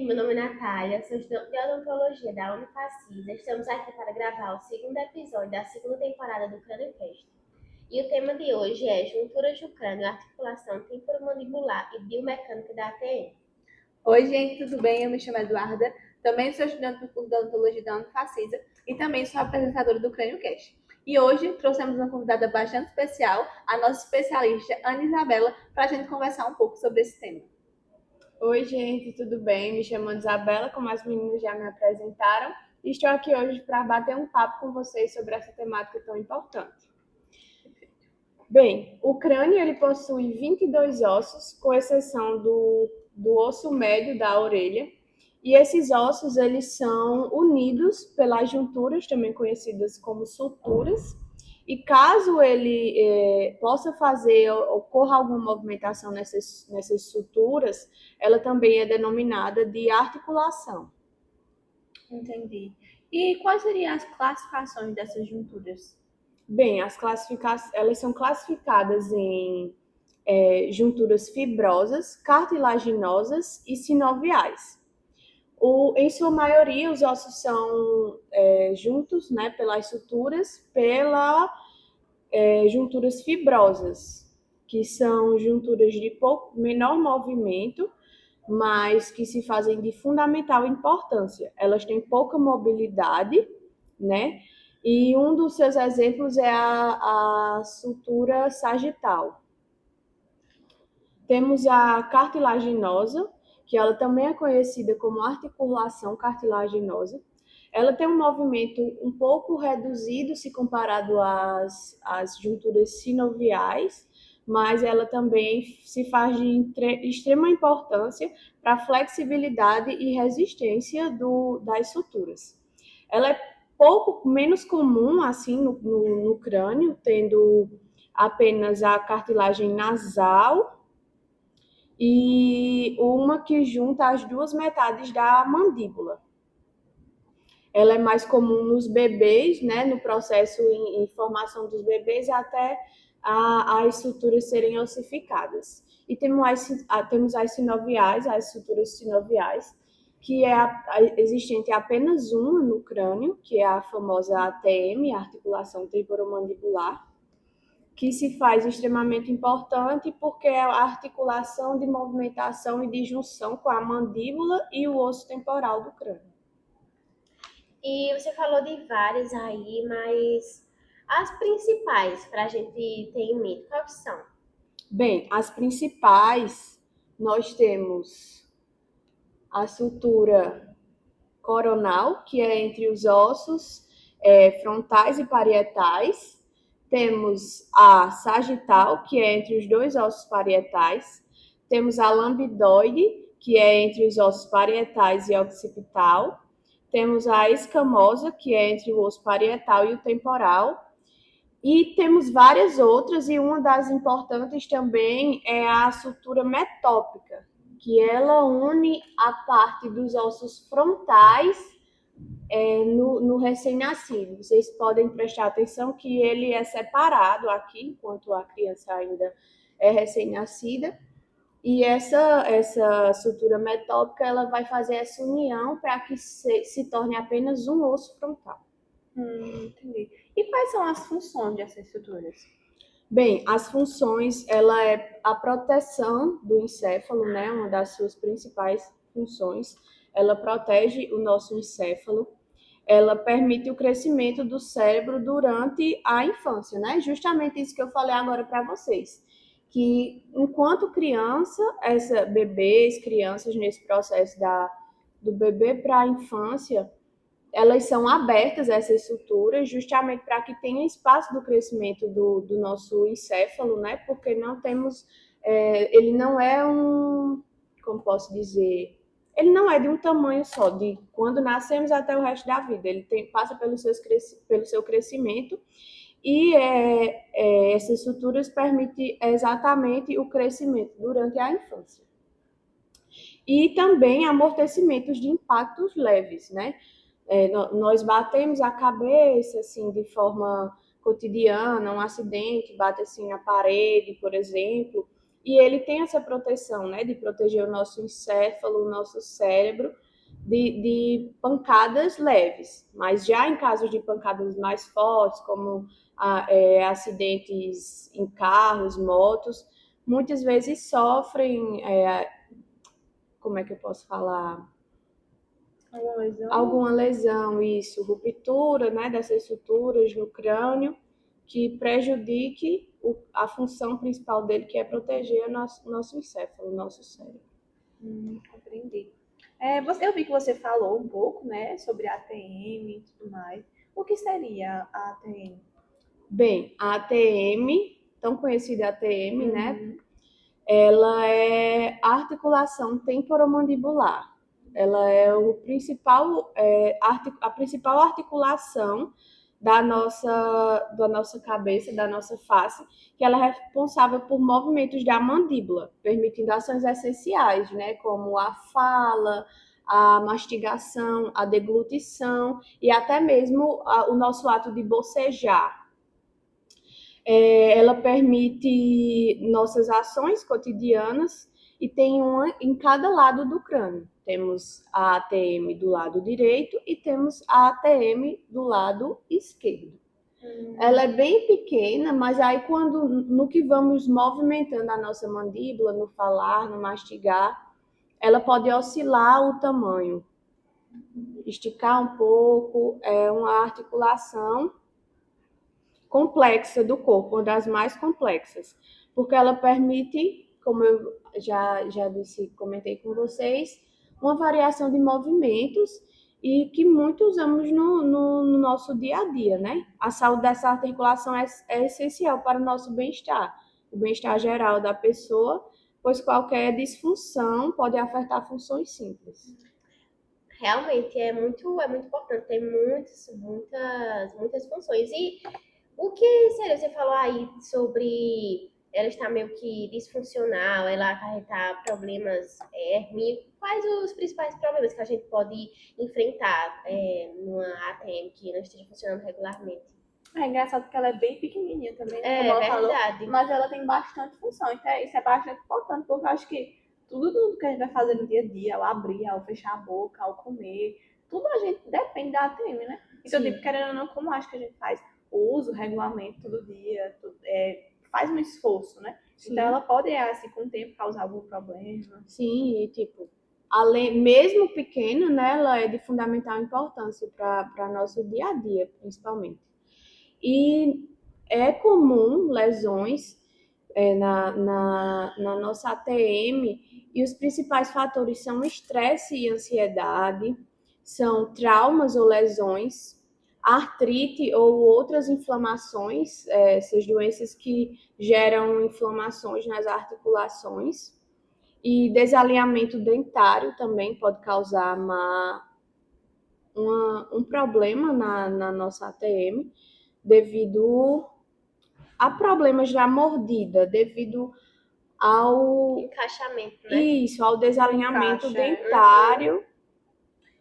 meu nome é Natália, sou estudante de odontologia da Unifacisa. Estamos aqui para gravar o segundo episódio da segunda temporada do CrânioCast. E o tema de hoje é junturas do crânio, articulação temporomandibular e biomecânica da ATM. Oi, gente, tudo bem? Eu me chamo Eduarda, também sou estudante do curso de odontologia da Unifacisa e também sou apresentadora do CrânioCast. E hoje trouxemos uma convidada bastante especial, a nossa especialista Ana Isabela, para a gente conversar um pouco sobre esse tema. Oi, gente, tudo bem? Me chamo Isabela, como as meninas já me apresentaram, e estou aqui hoje para bater um papo com vocês sobre essa temática tão importante. Bem, o crânio ele possui 22 ossos, com exceção do osso médio da orelha, e esses ossos eles são unidos pelas junturas, também conhecidas como suturas, e caso ele possa fazer, ocorra alguma movimentação nessas suturas, ela também é denominada de articulação. Entendi. E quais seriam as classificações dessas junturas? Bem, elas são classificadas em junturas fibrosas, cartilaginosas e sinoviais. Em sua maioria, os ossos são juntos, né, pelas suturas, junturas fibrosas, que são junturas de menor movimento, mas que se fazem de fundamental importância. Elas têm pouca mobilidade, né? E um dos seus exemplos é a sutura sagital. Temos a cartilaginosa, que ela também é conhecida como articulação cartilaginosa. Ela tem um movimento um pouco reduzido se comparado às junturas sinoviais, mas ela também se faz de extrema importância para a flexibilidade e resistência das suturas. Ela é pouco menos comum assim no crânio, tendo apenas a cartilagem nasal e uma que junta as duas metades da mandíbula. Ela é mais comum nos bebês, né, no processo em formação dos bebês, até as suturas serem ossificadas. E temos as sinoviais, as suturas sinoviais, que existente apenas uma no crânio, que é a famosa ATM, articulação temporomandibular, que se faz extremamente importante porque é a articulação de movimentação e de junção com a mandíbula e o osso temporal do crânio. E você falou de várias aí, mas as principais para a gente ter em mente, quais são? Bem, as principais, nós temos a sutura coronal, que é entre os ossos frontais e parietais. Temos a sagital, que é entre os dois ossos parietais. Temos a lambidoide, que é entre os ossos parietais e occipital. Temos a escamosa, que é entre o osso parietal e o temporal. E temos várias outras, e uma das importantes também é a sutura metópica, que ela une a parte dos ossos frontais no recém-nascido. Vocês podem prestar atenção que ele é separado aqui, enquanto a criança ainda é recém-nascida. E essa sutura metópica ela vai fazer essa união para que se torne apenas um osso frontal. Entendi. E quais são as funções dessas suturas? Bem, as funções, ela é a proteção do encéfalo, né? Uma das suas principais funções. Ela protege o nosso encéfalo. Ela permite o crescimento do cérebro durante a infância, né? Justamente isso que eu falei agora para vocês. Que enquanto criança, bebês, crianças nesse processo do bebê para a infância, elas são abertas, essas suturas, justamente para que tenha espaço do crescimento do nosso encéfalo, né? Porque não temos, ele não é como posso dizer, ele não é de um tamanho só, de quando nascemos até o resto da vida. Ele passa pelo seu crescimento e essas suturas permitem exatamente o crescimento durante a infância. E também amortecimentos de impactos leves, né? Nós batemos a cabeça assim de forma cotidiana, um acidente bate assim na parede, por exemplo, e ele tem essa proteção, né, de proteger o nosso encéfalo, o nosso cérebro, de pancadas leves. Mas já em casos de pancadas mais fortes, como acidentes em carros, motos, muitas vezes sofrem, como é que eu posso falar? Alguma lesão? Alguma lesão, isso, ruptura, né, dessas estruturas no crânio, que prejudique a função principal dele, que é proteger o nosso encéfalo, o nosso cérebro. Compreendi. Eu vi que você falou um pouco, né, sobre a ATM e tudo mais. O que seria a ATM? Bem, a ATM, tão conhecida ATM, né, Uhum. ela é a articulação temporomandibular. Ela é a principal articulação da nossa cabeça, da nossa face, que ela é responsável por movimentos da mandíbula, permitindo ações essenciais, né, como a fala, a mastigação, a deglutição e até mesmo o nosso ato de bocejar. Ela permite nossas ações cotidianas e tem uma em cada lado do crânio. Temos a ATM do lado direito e temos a ATM do lado esquerdo. Ela é bem pequena, mas aí quando no que vamos movimentando a nossa mandíbula, no falar, no mastigar, ela pode oscilar o tamanho, esticar um pouco, é uma articulação complexa do corpo, uma das mais complexas, porque ela permite, como eu já disse, comentei com vocês, uma variação de movimentos e que muito usamos no nosso dia a dia, né? A saúde dessa articulação é essencial para o nosso bem-estar, o bem-estar geral da pessoa, pois qualquer disfunção pode afetar funções simples. Realmente é muito importante, tem muitas funções. E o que seria? Você falou aí sobre ela estar meio que disfuncional, ela acarretar problemas Quais os principais problemas que a gente pode enfrentar numa ATM que não esteja funcionando regularmente? É engraçado porque ela é bem pequenininha também, né? Como É ela falou, verdade. mas ela tem bastante função. Então, isso é bastante importante, porque eu acho que tudo que a gente vai fazer no dia a dia, ao abrir, ao fechar a boca, ao comer, tudo a gente depende da ATM, né? Então, Sim. tipo, querendo ou não, como eu acho que a gente faz o uso regularmente todo dia, faz um esforço, né? Sim. Então, ela pode, assim, com o tempo, causar algum problema. Sim, e tipo, mesmo pequena, né, ela é de fundamental importância para nosso dia a dia, principalmente. E é comum lesões na nossa ATM, e os principais fatores são estresse e ansiedade, são traumas ou lesões, artrite ou outras inflamações, essas doenças que geram inflamações nas articulações, e desalinhamento dentário também pode causar um problema na nossa ATM, devido a problemas da mordida, devido ao Encaixamento, né? isso, ao desalinhamento Encaixa, dentário.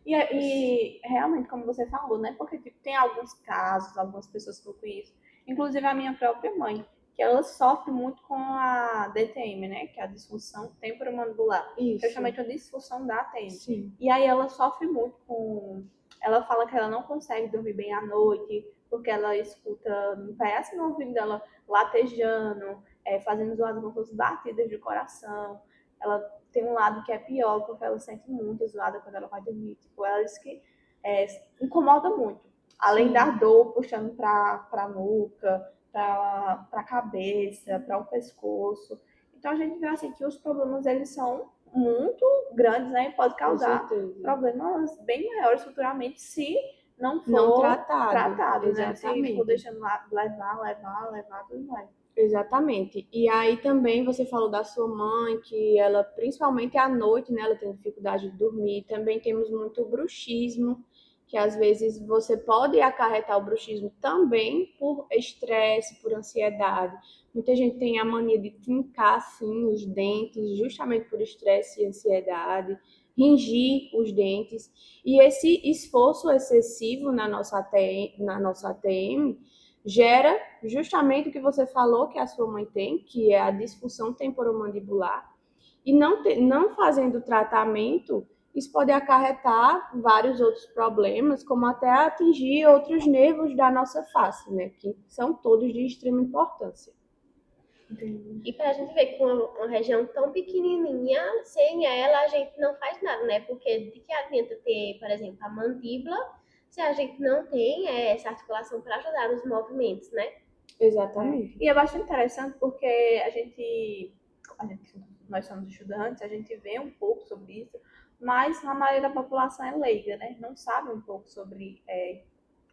E realmente, como você falou, né? Porque tipo, tem alguns casos, algumas pessoas que eu conheço, inclusive a minha própria mãe, que ela sofre muito com a DTM, né? Que é a disfunção temporomandibular, que é Isso. justamente a disfunção da ATM. Sim. E aí ela sofre muito com. Ela fala que ela não consegue dormir bem à noite, porque ela escuta, parece no ouvido dela latejando, fazendo zoadas como fosse batidas de coração. Ela tem um lado que é pior, porque ela sente muito zoada quando ela vai dormir. Tipo, ela diz que incomoda muito. Além Sim. da dor puxando pra nuca, pra cabeça, para o pescoço. Então a gente vê assim que os problemas eles são muito grandes, né? E pode causar problemas bem maiores futuramente se não for tratado, né? Se for deixando levar, tudo mais. Exatamente. E aí também você falou da sua mãe, que ela, principalmente à noite, né, ela tem dificuldade de dormir. Também temos muito bruxismo, que às vezes você pode acarretar o bruxismo também por estresse, por ansiedade. Muita gente tem a mania de trincar, assim, os dentes, justamente por estresse e ansiedade, ringir os dentes. E esse esforço excessivo na nossa ATM gera justamente o que você falou que a sua mãe tem, que é a disfunção temporomandibular, e não fazendo tratamento, isso pode acarretar vários outros problemas, como até atingir outros nervos da nossa face, né, que são todos de extrema importância. E para a gente ver que uma região tão pequenininha, sem ela a gente não faz nada, né? Porque de que adianta ter, por exemplo, a mandíbula, se a gente não tem essa articulação para ajudar nos movimentos, né? Exatamente. E é bastante interessante porque nós somos estudantes, a gente vê um pouco sobre isso, mas a maioria da população é leiga, né? Não sabe um pouco sobre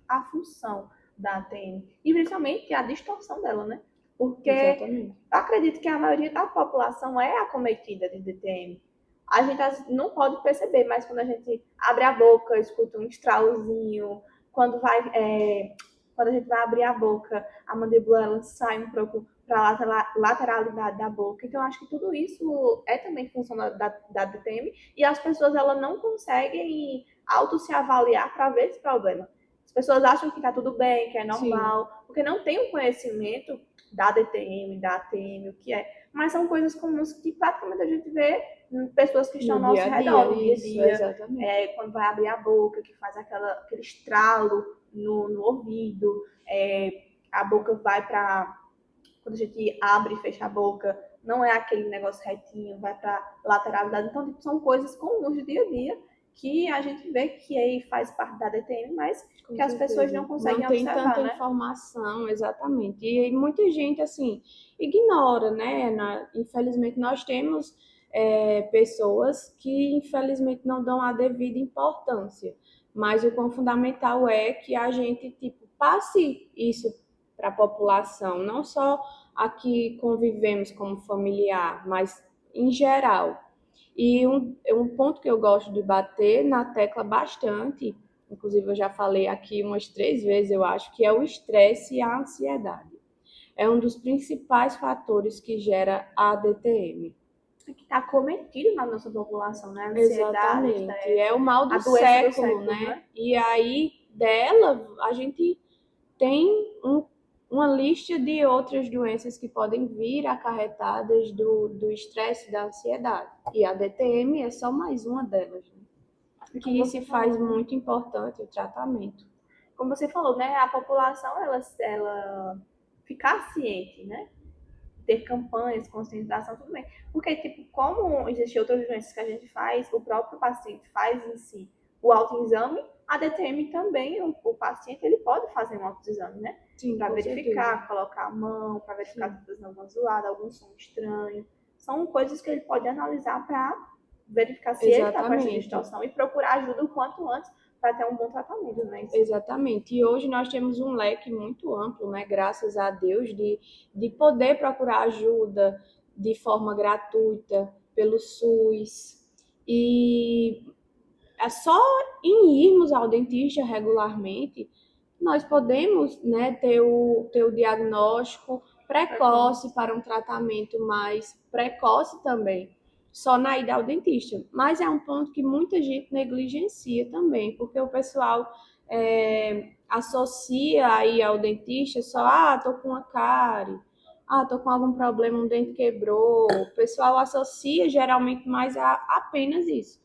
a função da ATM e principalmente a distorção dela, né? Porque Exatamente. eu acredito que a maioria da população é acometida de DTM. A gente não pode perceber, mas quando a gente abre a boca, escuta um estralozinho, quando quando a gente vai abrir a boca, a mandíbula ela sai um pouco para a lateralidade da boca. Então, acho que tudo isso é também função da DTM e as pessoas elas não conseguem auto se avaliar para ver esse problema. As pessoas acham que está tudo bem, que é normal, sim, porque não tem o conhecimento da DTM, da ATM, o que é. Mas são coisas comuns que praticamente a gente vê em pessoas que estão ao nosso redor, no dia a dia. Quando vai abrir a boca, que faz aquele estralo no ouvido, a boca vai para... Quando a gente abre e fecha a boca, não é aquele negócio retinho, vai para lateralidade. Então, tipo, são coisas comuns do dia a dia que a gente vê que aí faz parte da DTM, mas que as pessoas não conseguem observar, não tem tanta informação, exatamente. E muita gente, assim, ignora, né? Infelizmente, nós temos pessoas que, infelizmente, não dão a devida importância. Mas o quão fundamental é que a gente, tipo, passe isso para a população, não só aqui convivemos como familiar, mas em geral. E um ponto que eu gosto de bater na tecla bastante, inclusive eu já falei aqui umas 3 vezes, eu acho, que é o estresse e a ansiedade. É um dos principais fatores que gera a DTM. Que está cometido na nossa população, né? A ansiedade, exatamente. É o mal do século, né? E aí, dela, a gente tem uma lista de outras doenças que podem vir acarretadas do estresse e da ansiedade. E a DTM é só mais uma delas, né? Que se faz muito importante o tratamento. Como você falou, né? A população, ela ficar ciente, né? Ter campanhas, conscientização, tudo bem. Porque, tipo, como existem outras doenças que a gente faz, o próprio paciente faz em si o autoexame, a DTM também, o paciente, ele pode fazer um autoexame, né? Para verificar, certeza, colocar a mão, para verificar se as não vão zoar, algum som estranho. São coisas que ele pode analisar para verificar se ele está com essa distorção e procurar ajuda o quanto antes para ter um bom tratamento, né? Exatamente. E hoje nós temos um leque muito amplo, né? Graças a Deus, de poder procurar ajuda de forma gratuita pelo SUS. E é só em irmos ao dentista regularmente, nós podemos, né, ter o diagnóstico precoce para um tratamento mais precoce também, só na ida ao dentista. Mas é um ponto que muita gente negligencia também, porque o pessoal associa aí ao dentista só, tô com uma cárie, tô com algum problema, um dente quebrou. O pessoal associa geralmente mais a apenas isso.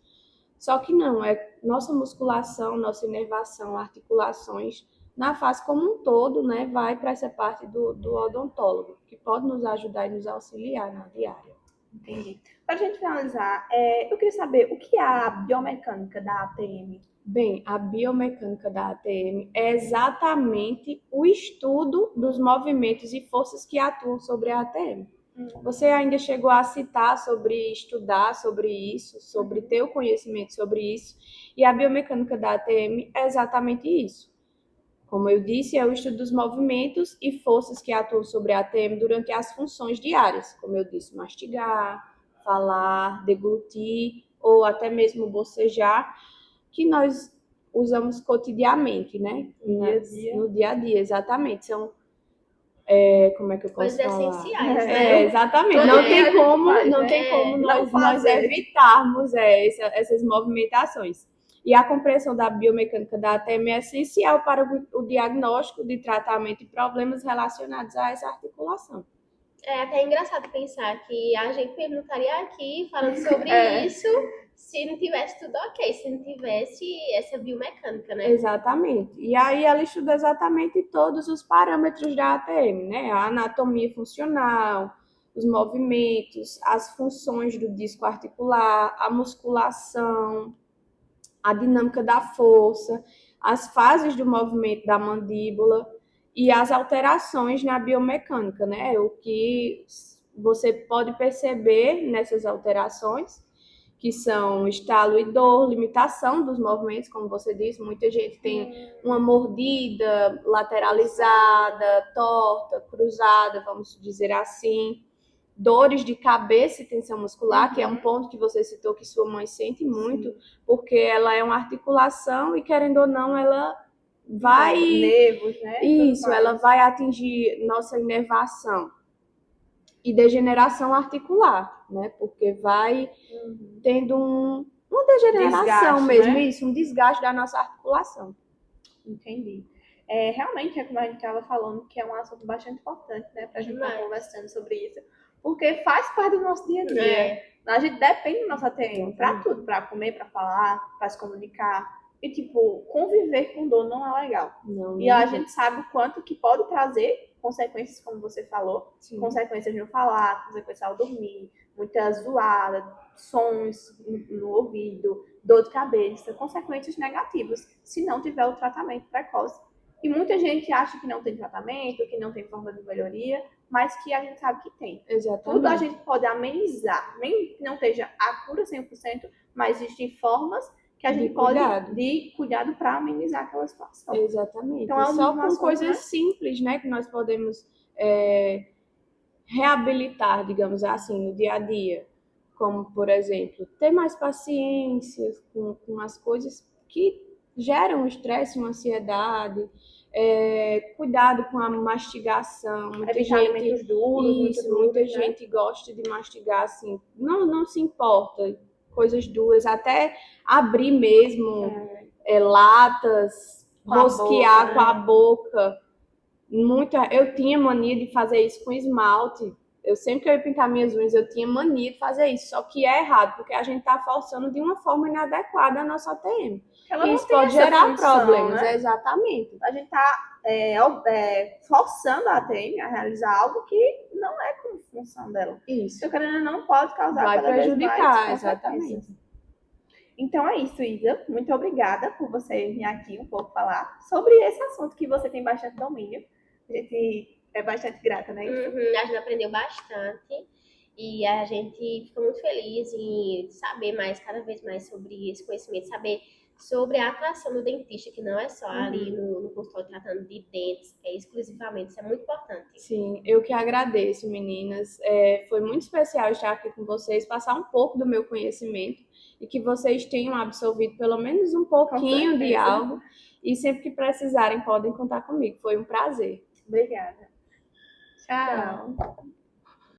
Só que não, é nossa musculação, nossa inervação, articulações, na face como um todo, né, vai para essa parte do odontólogo, que pode nos ajudar e nos auxiliar na diária. Entendi. Para a gente finalizar, eu queria saber o que é a biomecânica da ATM? Bem, a biomecânica da ATM é exatamente o estudo dos movimentos e forças que atuam sobre a ATM. Você ainda chegou a citar sobre estudar sobre isso, sobre ter o conhecimento sobre isso, e a biomecânica da ATM é exatamente isso. Como eu disse, é o estudo dos movimentos e forças que atuam sobre a ATM durante as funções diárias, como eu disse, mastigar, falar, deglutir ou até mesmo bocejar, que nós usamos cotidianamente, né? No dia a dia, exatamente. São como é que eu posso coisas falar? Essenciais, né? Exatamente. Não tem como nós evitarmos essas movimentações. E a compreensão da biomecânica da ATM é essencial para o diagnóstico de tratamento e problemas relacionados a essa articulação. É até engraçado pensar que a gente mesmo não estaria aqui falando sobre isso se não tivesse tudo ok, se não tivesse essa biomecânica, né? Exatamente. E aí ela estuda exatamente todos os parâmetros da ATM, né? A anatomia funcional, os movimentos, as funções do disco articular, a musculação, a dinâmica da força, as fases do movimento da mandíbula e as alterações na biomecânica, né? O que você pode perceber nessas alterações, que são estalo e dor, limitação dos movimentos, como você disse, muita gente tem uma mordida lateralizada, torta, cruzada, vamos dizer assim. Dores de cabeça e tensão muscular, que é um ponto que você citou que sua mãe sente muito, porque ela é uma articulação e, querendo ou não, ela vai... Nervos, né? Isso, ela vai atingir nossa inervação. E degeneração articular, né? Porque vai tendo uma degeneração Desgaste, mesmo, né? isso, um desgaste da nossa articulação. Entendi. Realmente, é como a gente estava falando, que é um assunto bastante importante, né? Pra gente estar conversando sobre isso. Porque faz parte do nosso dia a dia. A gente depende do nosso ATM pra tudo, pra comer, pra falar, pra se comunicar. E, tipo, conviver com dor não é legal. Não, E a gente sabe o quanto que pode trazer consequências, como você falou, sim, consequências no falar, consequências ao dormir, muita zoada, sons no ouvido, dor de cabeça, consequências negativas, se não tiver o tratamento precoce. E muita gente acha que não tem tratamento, que não tem forma de melhoria, mas que a gente sabe que tem. exatamente. Tudo a gente pode amenizar, nem que não esteja a cura 100%, mas existem formas que a gente pode de cuidado para amenizar aquela situação. Exatamente. Então, só com coisas simples, né, que nós podemos reabilitar, digamos assim, no dia a dia. Como, por exemplo, ter mais paciência com as coisas que geram estresse, uma ansiedade, cuidado com a mastigação. Muita gente, alimentos duros, muita gente gosta de mastigar assim, não se importa, coisas duras, até abrir mesmo latas, rosquear com a boca. Eu tinha mania de fazer isso com esmalte. Eu sempre que eu ia pintar minhas unhas, eu tinha mania de fazer isso. Só que é errado, porque a gente está forçando de uma forma inadequada a nossa ATM. E isso pode gerar problemas, né? Exatamente. A gente está forçando a ATM a realizar algo que não é com função dela. Isso. Então, querendo não pode causar vai cada prejudicar, vez mais exatamente. Então é isso, Isa. Muito obrigada por você vir aqui um pouco falar sobre esse assunto que você tem bastante domínio. A gente é bastante grata, né? A gente aprendeu bastante e a gente fica muito feliz em saber mais, cada vez mais sobre esse conhecimento, saber sobre a atuação do dentista, que não é só ali no consultório tratando de dentes, exclusivamente, isso é muito importante. Sim, eu que agradeço, meninas. Foi muito especial estar aqui com vocês, passar um pouco do meu conhecimento e que vocês tenham absorvido pelo menos um pouquinho de algo. E sempre que precisarem, podem contar comigo. Foi um prazer. Obrigada. Tchau.